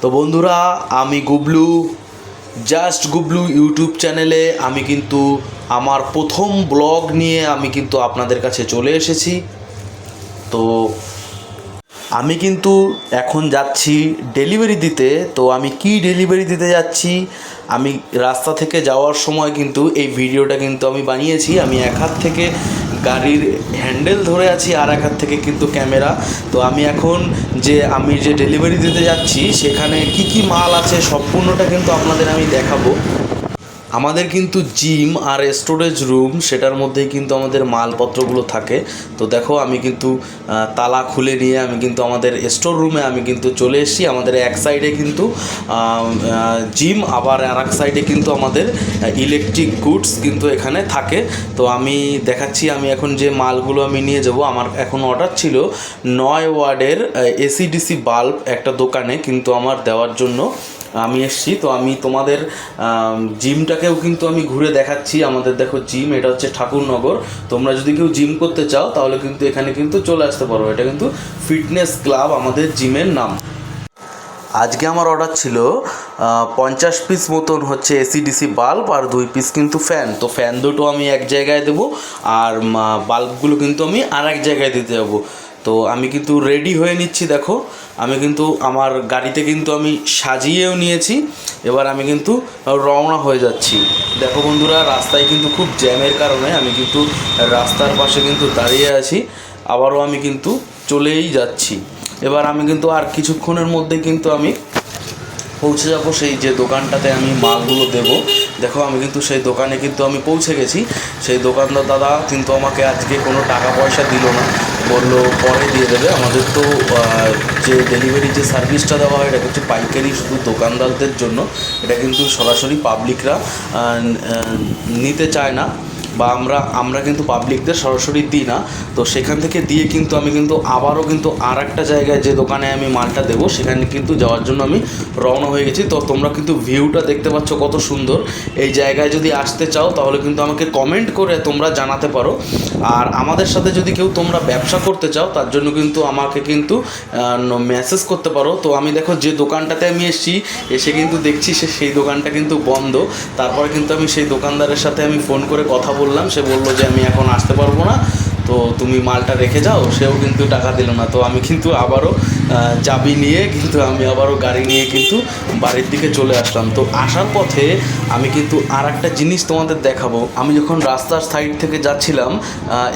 তো বন্ধুরা, আমি গুবলু, জাস্ট গুবলু ইউটিউব চ্যানেলে আমি কিন্তু আমার প্রথম ব্লগ নিয়ে আমি কিন্তু আপনাদের কাছে চলে এসেছি। তো আমি কিন্তু এখন যাচ্ছি ডেলিভারি দিতে। তো আমি কি ডেলিভারি দিতে যাচ্ছি, আমি রাস্তা থেকে যাওয়ার সময় কিন্তু এই ভিডিওটা কিন্তু আমি বানিয়েছি। আমি এক হাত থেকে গাড়ির হ্যান্ডেল ধরে আছি, আর এক হাত থেকে কিন্তু ক্যামেরা। তো আমি এখন আমি যে ডেলিভারি দিতে যাচ্ছি সেখানে কি কি মাল আছে সম্পূর্ণটা কিন্তু আপনাদের আমি দেখাবো। আমাদের কিন্তু জিম আর স্টোরেজ রুম, সেটার মধ্যেই কিন্তু আমাদের মালপত্রগুলো থাকে। তো দেখো, আমি কিন্তু তালা খুলে নিয়ে আমি কিন্তু আমাদের স্টোর রুমে আমি কিন্তু চলে এসেছি। আমাদের এক সাইডে কিন্তু জিম, আবার আর এক সাইডে কিন্তু আমাদের ইলেকট্রিক গুডস কিন্তু এখানে থাকে। তো আমি দেখাচ্ছি, আমি এখন যে মালগুলো আমি নিয়ে যাব। আমার এখন অর্ডার ছিল 9 ওয়ার্ডের এসিডিসি বাল্ব একটা দোকানে কিন্তু আমার দেওয়ার জন্য আমি এসছি। তো আমি তোমাদের জিমটাকেও কিন্তু আমি ঘুরে দেখাচ্ছি। আমাদের দেখো জিম, এটা হচ্ছে ঠাকুরনগর। তোমরা যদি কেউ জিম করতে চাও তাহলে কিন্তু এখানে কিন্তু চলে আসতে পারো। এটা কিন্তু ফিটনেস ক্লাব আমাদের জিমের নাম। আজকে আমার অর্ডার ছিল 50 পিস মতন হচ্ছে এসিডিসি বাল্ব আর 2 পিস কিন্তু ফ্যান। তো ফ্যান দুটো আমি এক জায়গায় দেবো, আর বাল্বগুলো কিন্তু আমি আর এক জায়গায় দিতে যাবো। তো আমি কিন্তু রেডি হয়ে নিচ্ছি। দেখো, আমি কিন্তু আমার গাড়িতে কিন্তু আমি সাজিয়েও নিয়েছি। এবার আমি কিন্তু রওনা হয়ে যাচ্ছি। দেখো বন্ধুরা, রাস্তায় কিন্তু খুব জ্যামের কারণে আমি কিন্তু রাস্তার পাশে কিন্তু দাঁড়িয়ে আছি। আবারও আমি কিন্তু চলেই যাচ্ছি। এবার আমি কিন্তু আর কিছুক্ষণের মধ্যে কিন্তু আমি পৌঁছে যাব সেই যে দোকানটাতে আমি মালগুলো দেব। দেখো, আমি কিন্তু সেই দোকানে কিন্তু আমি পৌঁছে গেছি। সেই দোকানদার দাদা কিন্তু আমাকে আজকে কোনো টাকা পয়সা দিল না, বললো পরে দিয়ে দেবে। আমাদের তো যে ডেলিভারি যে সার্ভিসটা দেওয়া হয় এটা হচ্ছে পাইকারি শুধু দোকানদারদের জন্য, এটা কিন্তু সরাসরি পাবলিকরা নিতে চায় না, বা আমরা কিন্তু পাবলিকদের সরাসরি দিই না। তো সেখান থেকে দিয়ে কিন্তু আমি কিন্তু আবারও কিন্তু আর একটা জায়গায় যে দোকানে আমি মালটা দেবো সেখানে কিন্তু যাওয়ার জন্য আমি রওনা হয়ে গেছি। তো তোমরা কিন্তু ভিউটা দেখতে পাচ্ছ কত সুন্দর। এই জায়গায় যদি আসতে চাও তাহলে কিন্তু আমাকে কমেন্ট করে তোমরা জানাতে পারো। আর আমাদের সাথে যদি কেউ তোমরা ব্যবসা করতে চাও তার জন্য কিন্তু আমাকে কিন্তু মেসেজ করতে পারো। তো আমি দেখো যে দোকানটাতে আমি এসে কিন্তু দেখছি সেই দোকানটা কিন্তু বন্ধ। তারপরে কিন্তু আমি সেই দোকানদারের সাথে আমি ফোন করে কথা বললাম। সে বললো যে আমি এখন আসতে পারবো না, তো তুমি মালটা রেখে যাও। সেও কিন্তু টাকা দিল না। তো আমি কিন্তু আবারও চাবি নিয়ে কিন্তু আমি আবারও গাড়ি নিয়ে কিন্তু বাড়ির দিকে চলে আসলাম। তো আসার পথে আমি কিন্তু আর একটা জিনিস তোমাদের দেখাবো। আমি যখন রাস্তার সাইড থেকে যাচ্ছিলাম,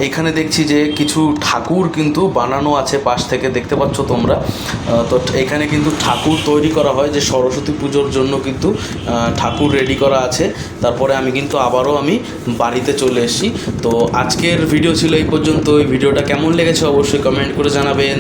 এখানে দেখছি যে কিছু ঠাকুর কিন্তু বানানো আছে পাশ থেকে, দেখতে পাচ্ছ তোমরা। তো এখানে কিন্তু ঠাকুর তৈরি করা হয়, যে সরস্বতী পুজোর জন্য কিন্তু ঠাকুর রেডি করা আছে। তারপরে আমি কিন্তু আবারও আমি বাড়িতে চলে এসেছি। তো আজকের ভিডিও ছিল এই পর্যন্ত। এই ভিডিওটা কেমন লেগেছে অবশ্যই কমেন্ট করে জানাবেন।